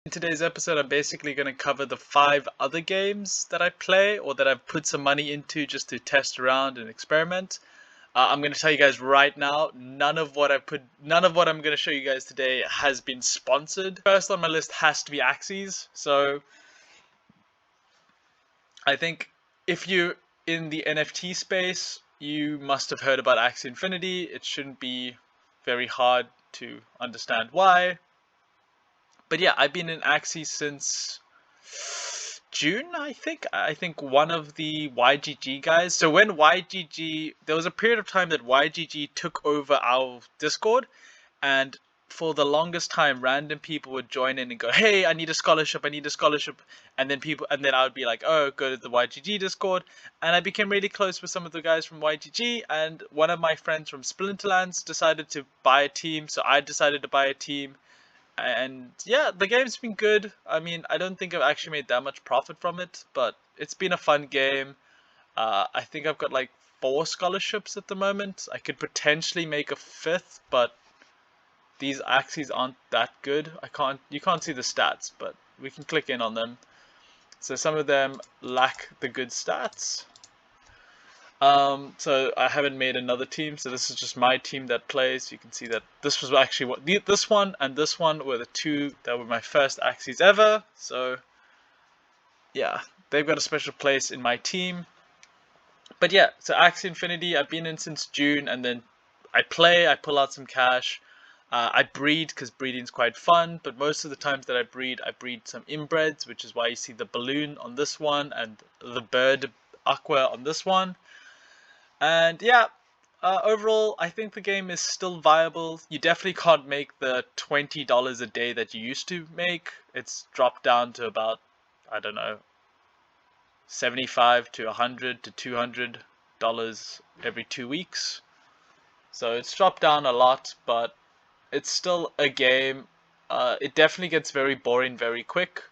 In today's episode, I'm basically going to cover the 5 other games that I play or that I've put some money into just to test around and experiment. I'm going to tell you guys right now, none of what I'm going to show you guys today has been sponsored. First on my list has to be Axes. So I think if you're in the NFT space, you must have heard about Axie Infinity. It shouldn't be very hard to understand why. But yeah, I've been in Axie since June, I think. I think one of the YGG guys. So when YGG, there was a period of time that YGG took over our Discord, and for the longest time, random people would join in and go, "Hey, I need a scholarship. I need a scholarship," and then I would be like, "Oh, go to the YGG Discord," and I became really close with some of the guys from YGG, and one of my friends from Splinterlands decided to buy a team, so I decided to buy a team. And yeah, the game's been good. I mean, I don't think I've actually made that much profit from it, but it's been a fun game. I think I've got like 4 scholarships at the moment. I could potentially make a 5th, but these axes aren't that good. You can't see the stats, but we can click in on them. So some of them lack the good stats. So I haven't made another team, so this is just my team that plays. You can see that this was actually this one and this one were the 2 that were my first Axes ever. So yeah, they've got a special place in my team. But yeah, so Axie Infinity, I've been in since June, and then I pull out some cash. I breed because breeding's quite fun, but most of the times that I breed some inbreds, which is why you see the balloon on this one and the bird aqua on this one. And yeah, overall, I think the game is still viable. You definitely can't make the $20 a day that you used to make. It's dropped down to about, I don't know, 75 to 100 to $200 every 2 weeks. So it's dropped down a lot, but it's still a game. It definitely gets very boring very quick.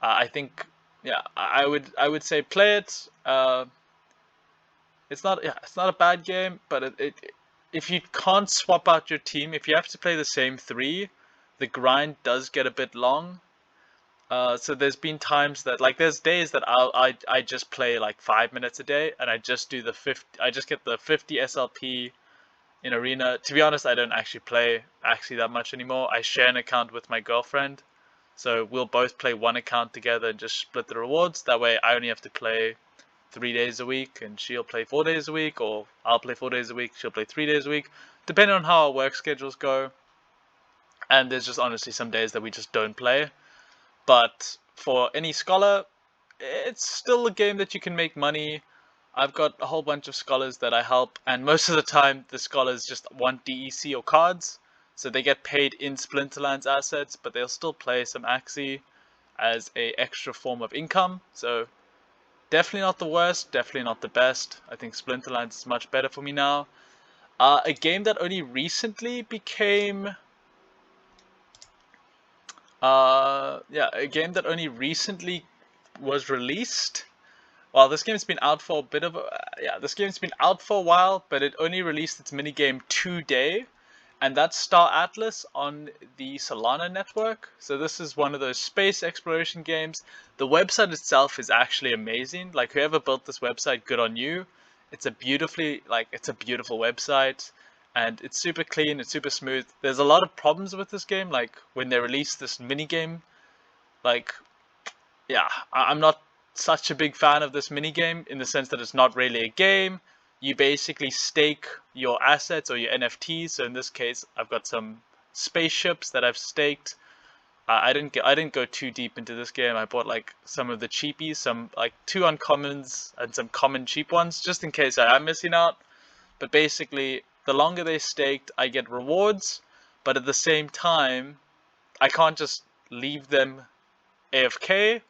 I think, yeah, I would say play it. It's not a bad game, but if you can't swap out your team, if you have to play the same 3, the grind does get a bit long. So there's been times that there's days that I just play like 5 minutes a day, and I just do I just get the 50 SLP in arena. To be honest, I don't actually play that much anymore. I share an account with my girlfriend, so we'll both play one account together and just split the rewards. That way I only have to play 3 days a week, and she'll play 4 days a week, or I'll play 4 days a week, she'll play 3 days a week, depending on how our work schedules go. And there's just honestly some days that we just don't play. But for any scholar, it's still a game that you can make money. I've got a whole bunch of scholars that I help, and most of the time the scholars just want DEC or cards, so they get paid in Splinterlands assets, but they'll still play some Axie as a extra form of income. So definitely not the worst, definitely not the best. I think Splinterlands is much better for me now. A game that only recently became... a game that only recently was released. Well, this game's been out for a bit of this game's been out for a while, but it only released its minigame today, and that's Star Atlas on the Solana network. So this is one of those space exploration games. The website itself is actually amazing. Like, whoever built this website, good on you. It's a beautiful website, and it's super clean, it's super smooth. There's a lot of problems with this game, like when they released this minigame, like, yeah, I'm not such a big fan of this minigame in the sense that it's not really a game. You basically stake your assets or your NFTs. So in this case, I've got some spaceships that I've staked. I didn't go too deep into this game. I bought like some of the cheapies, some like 2 uncommons and some common cheap ones, just in case I am missing out. But basically, the longer they staked, I get rewards. But at the same time, I can't just leave them AFK.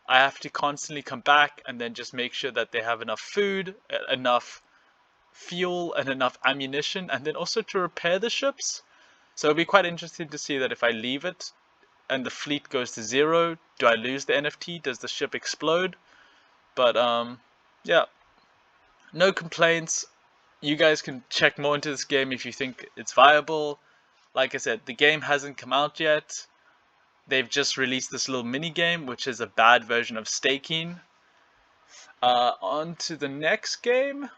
I have to constantly come back and then just make sure that they have enough food, enough fuel, and enough ammunition, and then also to repair the ships. So it'll be quite interesting to see that if I leave it and the fleet goes to 0, do I lose the NFT? Does the ship explode? But yeah, no complaints. You guys can check more into this game if you think it's viable. Like I said, the game hasn't come out yet. they've just released this little mini game, which is a bad version of staking. On to the next game.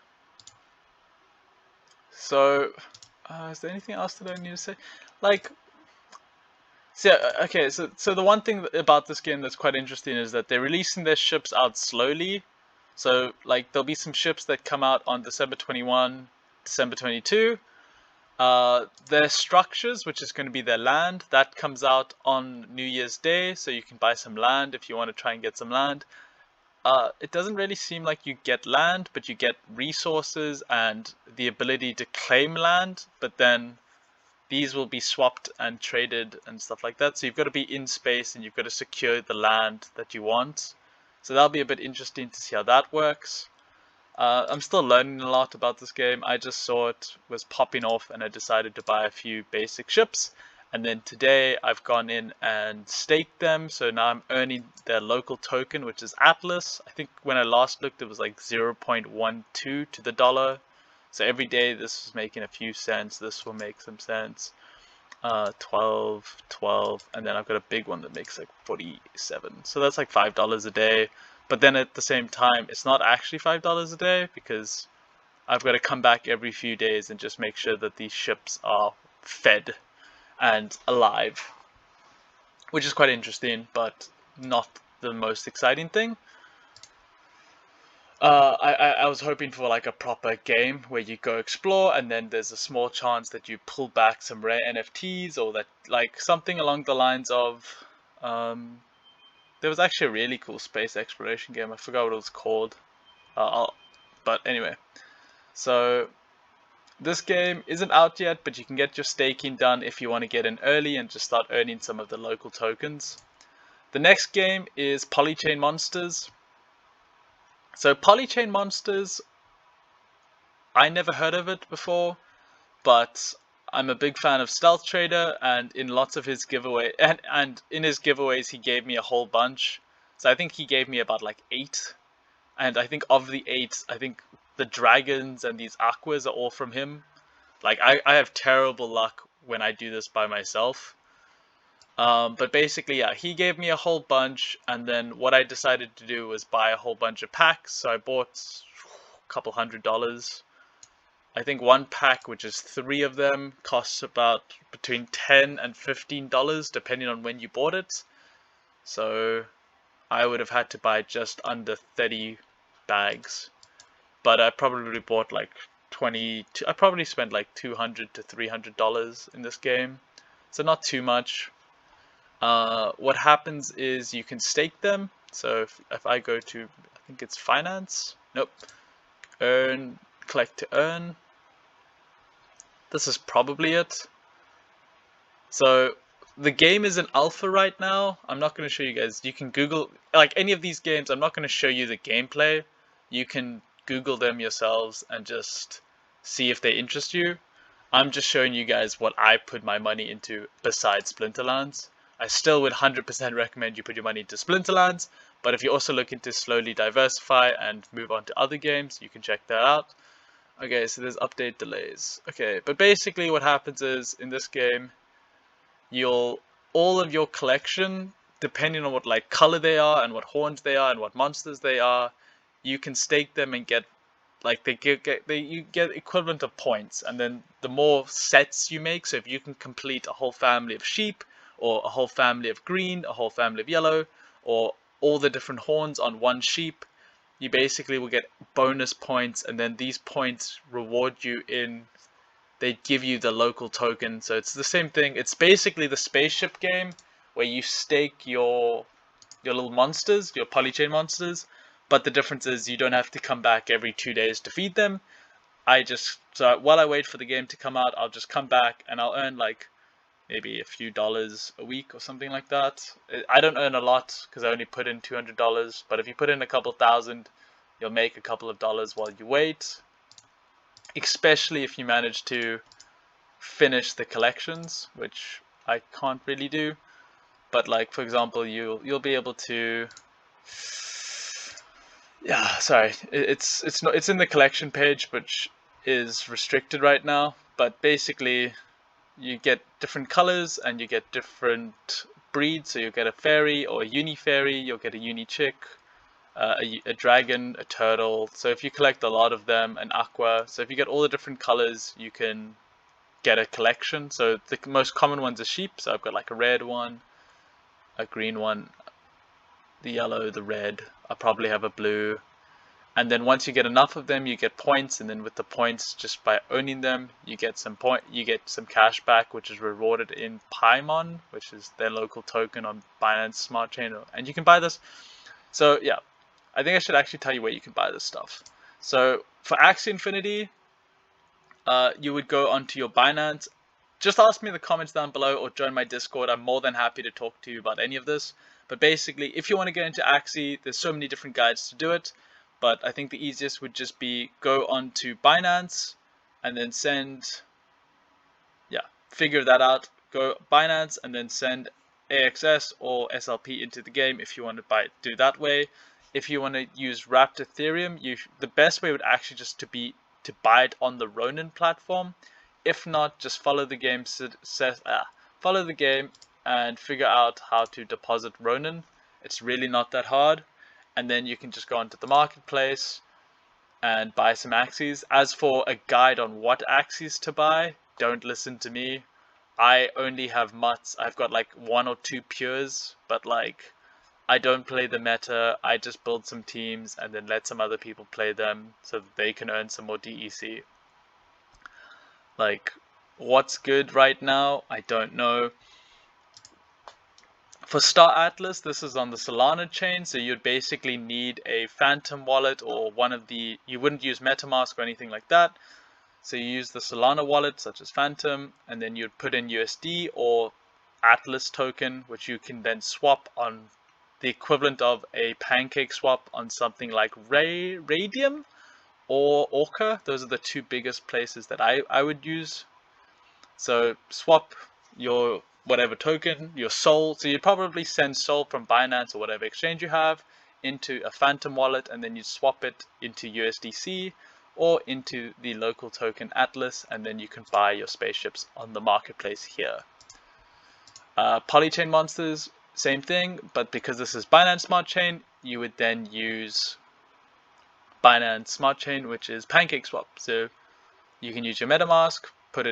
So, is there anything else that I need to say? Like, so yeah, okay, so the one thing about this game that's quite interesting is that they're releasing their ships out slowly. So, like, there'll be some ships that come out on December 21, December 22. Their structures, which is going to be their land, that comes out on New Year's Day, so you can buy some land if you want to try and get some land. It doesn't really seem like you get land, but you get resources and the ability to claim land, but then these will be swapped and traded and stuff like that. So you've got to be in space and you've got to secure the land that you want. So that'll be a bit interesting to see how that works. I'm still learning a lot about this game. I just saw it was popping off and I decided to buy a few basic ships. And then today I've gone in and staked them. So now I'm earning their local token, which is Atlas. I think when I last looked, it was like 0.12 to the dollar. So every day this is making a few cents. This will make some sense. 12, and then I've got a big one that makes like 47. So that's like $5 a day. But then at the same time, it's not actually $5 a day because I've got to come back every few days and just make sure that these ships are fed and alive, which is quite interesting, but not the most exciting thing. I was hoping for like a proper game where you go explore and then there's a small chance that you pull back some rare NFTs or that like something along the lines of there was actually a really cool space exploration game. I forgot what it was called. But anyway, so this game isn't out yet, but you can get your staking done if you want to get in early and just start earning some of the local tokens. The next game is Polychain Monsters. So Polychain Monsters, I never heard of it before, but I'm a big fan of Stealth Trader, and in lots of his giveaway and in his giveaways he gave me a whole bunch. So I think he gave me about like 8, and I think of the 8, I think the dragons and these aquas are all from him. Like I have terrible luck when I do this by myself. But basically, yeah, he gave me a whole bunch, and then what I decided to do was buy a whole bunch of packs. So I bought a couple $100. I think one pack, which is 3 of them, costs about between $10 and $15, depending on when you bought it. So I would have had to buy just under 30 bags. But I probably bought like 20, I probably spent like $200 to $300 in this game. So not too much. What happens is you can stake them. So if I go to, I think it's finance. Nope. Earn, collect to earn. This is probably it. So the game is in alpha right now. I'm not going to show you guys. You can Google, like any of these games, I'm not going to show you the gameplay. You can Google them yourselves and just see if they interest you. I'm just showing you guys what I put my money into besides Splinterlands. I still would 100% recommend you put your money into Splinterlands, but if you're also looking to slowly diversify and move on to other games, you can check that out. Okay, so there's update delays. Okay, but basically what happens is, in this game, all of your collection, depending on what like color they are and what horns they are and what monsters they are, you can stake them and get like you get equivalent of points, and then the more sets you make, so if you can complete a whole family of sheep, or a whole family of green, a whole family of yellow, or all the different horns on one sheep, you basically will get bonus points, and then these points reward you in, they give you the local token. So it's the same thing. It's basically the spaceship game where you stake your little monsters, your Polychain monsters, but the difference is you don't have to come back every 2 days to feed them. So while I wait for the game to come out, I'll just come back and I'll earn like maybe a few dollars a week or something like that. I don't earn a lot because I only put in $200, but if you put in a couple thousand, you'll make a couple of dollars while you wait, especially if you manage to finish the collections, which I can't really do. But like, for example, you'll be able to, yeah, sorry, it's in the collection page, which is restricted right now, but basically you get different colors and you get different breed, so you'll get a fairy or a uni fairy, you'll get a uni chick, a dragon, a turtle. So if you collect a lot of them, an aqua. So if you get all the different colors, you can get a collection. So the most common ones are sheep. So I've got like a red one, a green one, the yellow, the red. I probably have a blue. And then once you get enough of them, you get points, and then with the points, just by owning them, you get some cash back, which is rewarded in Paimon, which is their local token on Binance Smart Chain, and you can buy this. So yeah, I think I should actually tell you where you can buy this stuff. So for Axie Infinity, you would go onto your Binance. Just ask me in the comments down below or join my Discord. I'm more than happy to talk to you about any of this. But basically, if you want to get into Axie, there's so many different guides to do it. But I think the easiest would just be go onto Binance and then figure that out. Go Binance and then send AXS or SLP into the game if you want to do that way. If you want to use wrapped Ethereum, the best way would actually just to buy it on the Ronin platform. If not, just follow the game and figure out how to deposit Ronin. It's really not that hard. And then you can just go onto the marketplace and buy some Axies. As for a guide on what Axies to buy, don't listen to me. I only have mutts. I've got like 1 or 2 pures, but like I don't play the meta. I just build some teams and then let some other people play them so that they can earn some more DEC. Like, what's good right now? I don't know. For Star Atlas, this is on the Solana chain, so you'd basically need a Phantom wallet or you wouldn't use MetaMask or anything like that. So you use the Solana wallet, such as Phantom, and then you'd put in USD or Atlas token, which you can then swap on the equivalent of a pancake swap on something like Radium or Orca. Those are the 2 biggest places that I would use. So swap your whatever token, your Sol. So you'd probably send Sol from Binance or whatever exchange you have into a Phantom wallet, and then you swap it into USDC or into the local token Atlas, and then you can buy your spaceships on the marketplace here. Polychain Monsters, same thing, but because this is Binance Smart Chain, you would then use Binance Smart Chain, which is PancakeSwap. So you can use your MetaMask, put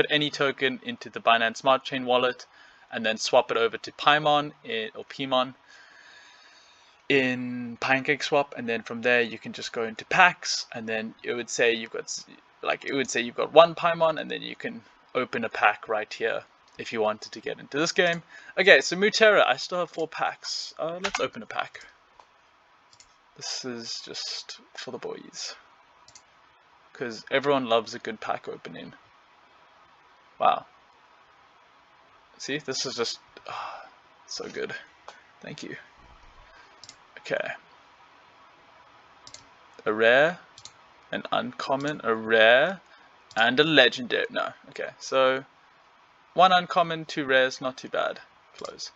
any token into the Binance Smart Chain wallet, and then swap it over to Paimon or Pmon in PancakeSwap, and then from there you can just go into packs, and then it would say you've got 1 Paimon, and then you can open a pack right here if you wanted to get into this game. Okay, so Moomora, I still have 4 packs. Let's open a pack. This is just for the boys, because everyone loves a good pack opening. Wow. See, this is just so good. Thank you. Okay. A rare, an uncommon, a rare, and a legendary. No, okay. So 1 uncommon, 2 rares, not too bad. Close.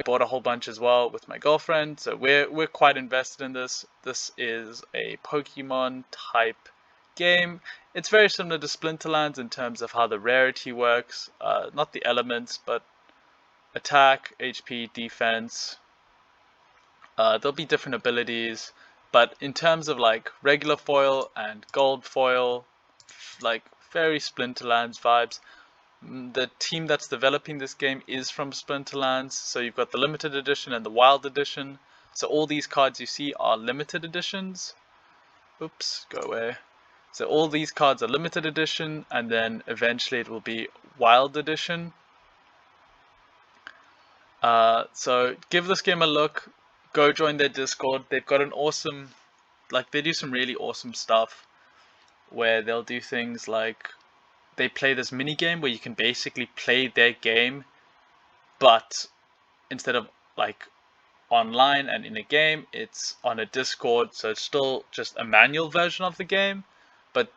I bought a whole bunch as well with my girlfriend, so we're quite invested in this. This is a Pokemon type game. It's very similar to Splinterlands in terms of how the rarity works. Not the elements, but attack, HP, defense. There'll be different abilities, but in terms of like regular foil and gold foil, like very Splinterlands vibes. The team that's developing this game is from Splinterlands, so you've got the limited edition and the wild edition. So all these cards you see are limited editions. Oops, go away. So all these cards are limited edition, and then eventually it will be wild edition. So give this game a look. Go join their Discord. They've got an awesome, they do some really awesome stuff where they'll do things like they play this mini game where you can basically play their game, but instead of like online and in a game, it's on a Discord. So it's still just a manual version of the game, but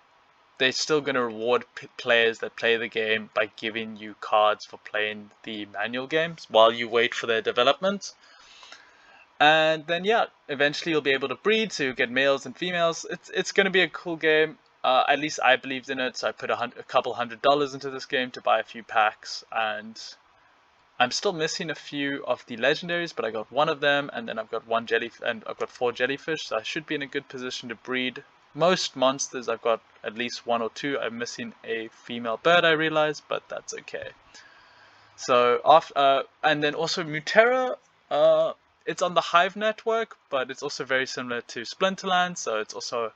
they're still going to reward players that play the game by giving you cards for playing the manual games while you wait for their development. And then yeah, eventually you'll be able to breed, so you get males and females. It's going to be a cool game. At least I believed in it, so I put a couple $100 into this game to buy a few packs, and I'm still missing a few of the legendaries, but I got one of them, and then I've got and I've got 4 jellyfish, so I should be in a good position to breed most monsters. I've got at least 1 or 2. I'm missing a female bird, I realize, but that's okay. So after, and then also Moomora, it's on the Hive network, but it's also very similar to Splinterland, so it's also,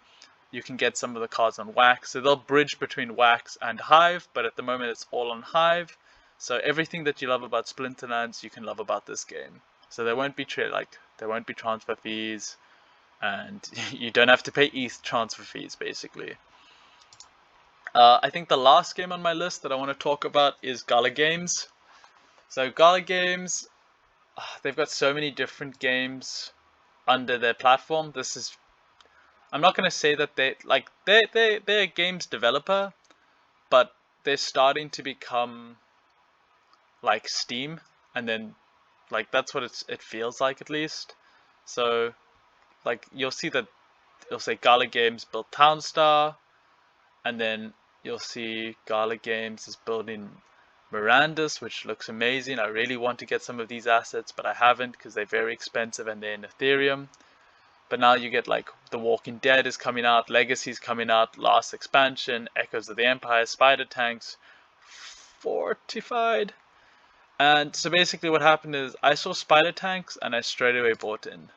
you can get some of the cards on Wax, so they'll bridge between Wax and Hive, but at the moment it's all on Hive. So everything that you love about Splinterlands, you can love about this game. So there won't be there won't be transfer fees, and you don't have to pay ETH transfer fees, basically. I think the last game on my list that I want to talk about is Gala Games. So Gala Games, they've got so many different games under their platform. I'm not going to say that they're a games developer, but they're starting to become like Steam, and then like that's what it feels like, at least. So like you'll see that it'll say Gala Games built Townstar, and then you'll see Gala Games is building Miranda's, which looks amazing. I really want to get some of these assets, but I haven't because they're very expensive and they're in Ethereum. But now you get like The Walking Dead is coming out, Legacy's coming out, Last Expansion, Echoes of the Empire, Spider Tanks, Fortified. And so basically what happened is I saw Spider Tanks and I straight away bought in.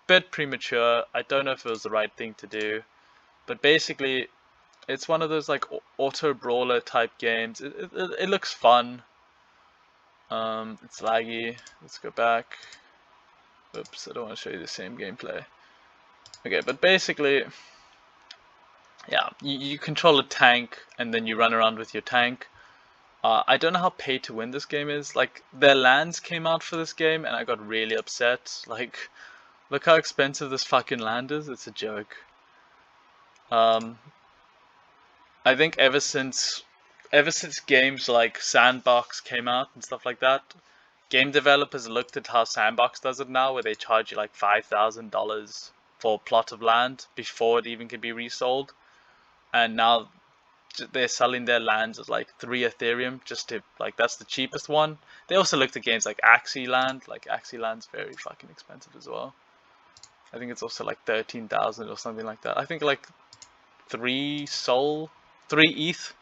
Bit premature, I don't know if it was the right thing to do, but basically it's one of those like auto brawler type games. It looks fun. It's laggy. Let's go back. Oops, I don't want to show you the same gameplay. Okay, but basically, yeah, you control a tank and then you run around with your tank. I don't know how pay to win this game is. Like, their lands came out for this game and I got really upset. Like, look how expensive this fucking land is. It's a joke. I think ever since games like Sandbox came out and stuff like that, game developers looked at how Sandbox does it now, where they charge you like $5,000 for a plot of land before it even can be resold, and now they're selling their lands at like 3 Ethereum just to, like, that's the cheapest one. They also looked at games like Axie Land. Like, Axie Land's very fucking expensive as well. I think it's also like 13,000 or something like that. I think like 3 ETH,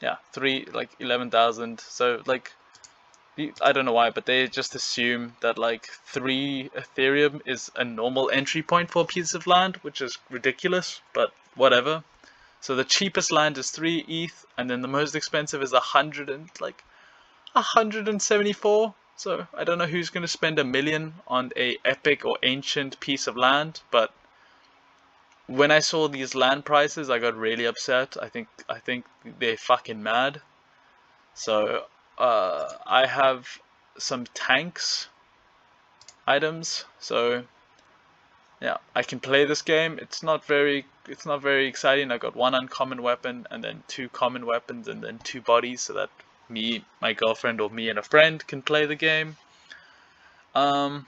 yeah, 11,000. So like, I don't know why, but they just assume that like 3 Ethereum is a normal entry point for a piece of land, which is ridiculous, but whatever. So the cheapest land is 3 ETH, and then the most expensive is 174. So I don't know who's going to spend $1 million on a epic or ancient piece of land, but when I saw these land prices, I got really upset. I think they're fucking mad. So I have some tanks items. So yeah, I can play this game. It's not very exciting. I got 1 uncommon weapon and then 2 common weapons and then 2 bodies, so that me, my girlfriend, or me and a friend can play the game. Yeah,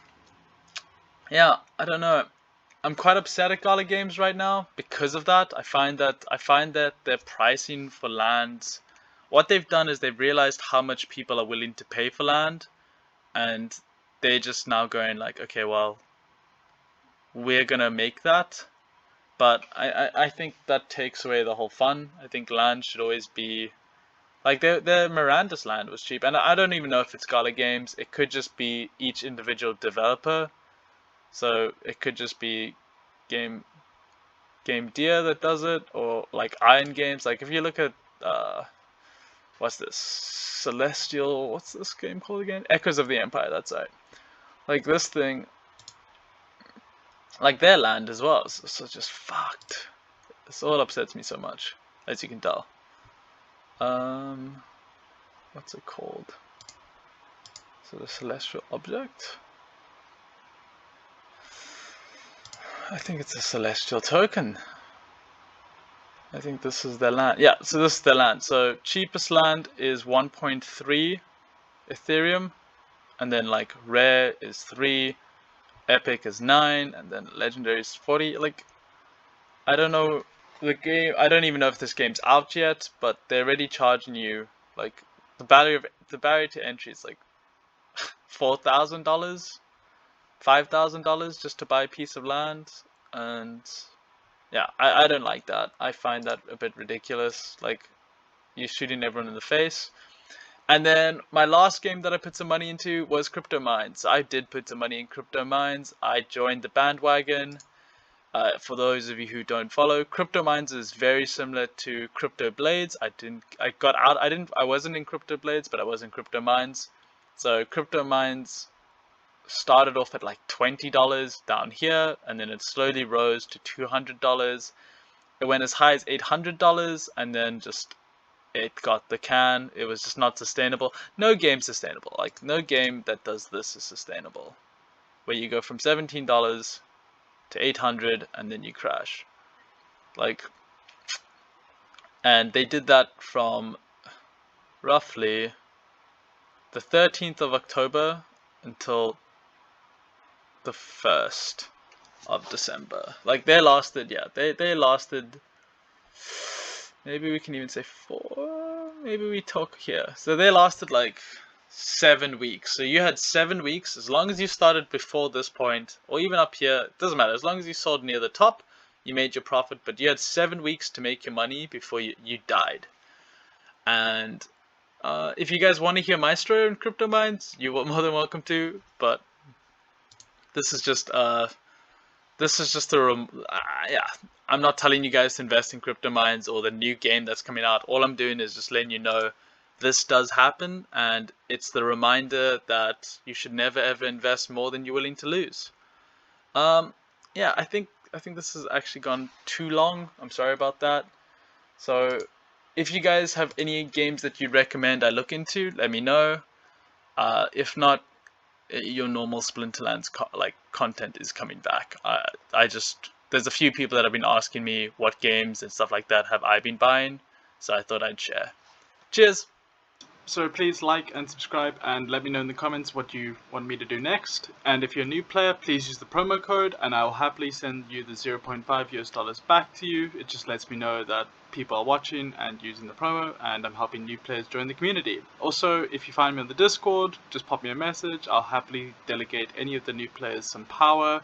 I don't know. I'm quite upset at Gala Games right now because of that. I find that their pricing for lands, what they've done is they've realized how much people are willing to pay for land, and they're just now going like, okay, well, we're gonna make that. But I think that takes away the whole fun. I think land should always be like, their Miranda's land was cheap, and I don't even know if it's Gala Games. It could just be each individual developer. So it could just be Game Deer that does it, or like Iron Games. Like, if you look at what's this? Celestial, what's this game called again? Echoes of the Empire, that's right. Like, this thing, like, their land as well, so just fucked. This all upsets me so much, as you can tell. What's it called? So the celestial object, I think it's a celestial token. I think this is their land. Yeah, so this is their land. So cheapest land is 1.3 Ethereum, and then like rare is 3, epic is 9, and then legendary is 40. Like, I don't know the game, I don't even know if this game's out yet, but they're already charging you like the barrier to entry is like $4,000, $5,000 just to buy a piece of land, and yeah, I don't like that. I find that a bit ridiculous. Like, you're shooting everyone in the face. And then my last game that I put some money into was Crypto Mines. I did put some money in Crypto Mines. I joined the bandwagon. For those of you who don't follow, Crypto Mines is very similar to Crypto Blades. I wasn't in Crypto Blades, but I was in Crypto Mines. So Crypto Mines started off at like $20 down here, and then it slowly rose to $200. It went as high as $800, and then just it got the can. It was just not sustainable. No game's sustainable. Like, no game that does this is sustainable. Where you go from $17 to 800 and then you crash. Like, and they did that from roughly the 13th of October until the 1st of December. Like, they lasted, yeah, they lasted, maybe we can even say 4, maybe we talk here. So they lasted like 7 weeks. So you had 7 weeks, as long as you started before this point, or even up here, it doesn't matter, as long as you sold near the top, you made your profit, but you had 7 weeks to make your money before you died. And if you guys want to hear my story in Crypto Mines, you're more than welcome to, but this is just yeah, I'm not telling you guys to invest in Crypto Mines or the new game that's coming out. All I'm doing is just letting you know this does happen, and it's the reminder that you should never ever invest more than you're willing to lose. Yeah, I think this has actually gone too long. I'm sorry about that. So if you guys have any games that you'd recommend I look into, let me know. If not, your normal Splinterlands content is coming back. There's a few people that have been asking me what games and stuff like that have I been buying, so I thought I'd share. Cheers! So please like and subscribe and let me know in the comments what you want me to do next. And if you're a new player, please use the promo code and I'll happily send you the $0.5 back to you. It just lets me know that people are watching and using the promo, and I'm helping new players join the community. Also, if you find me on the Discord, just pop me a message. I'll happily delegate any of the new players some power.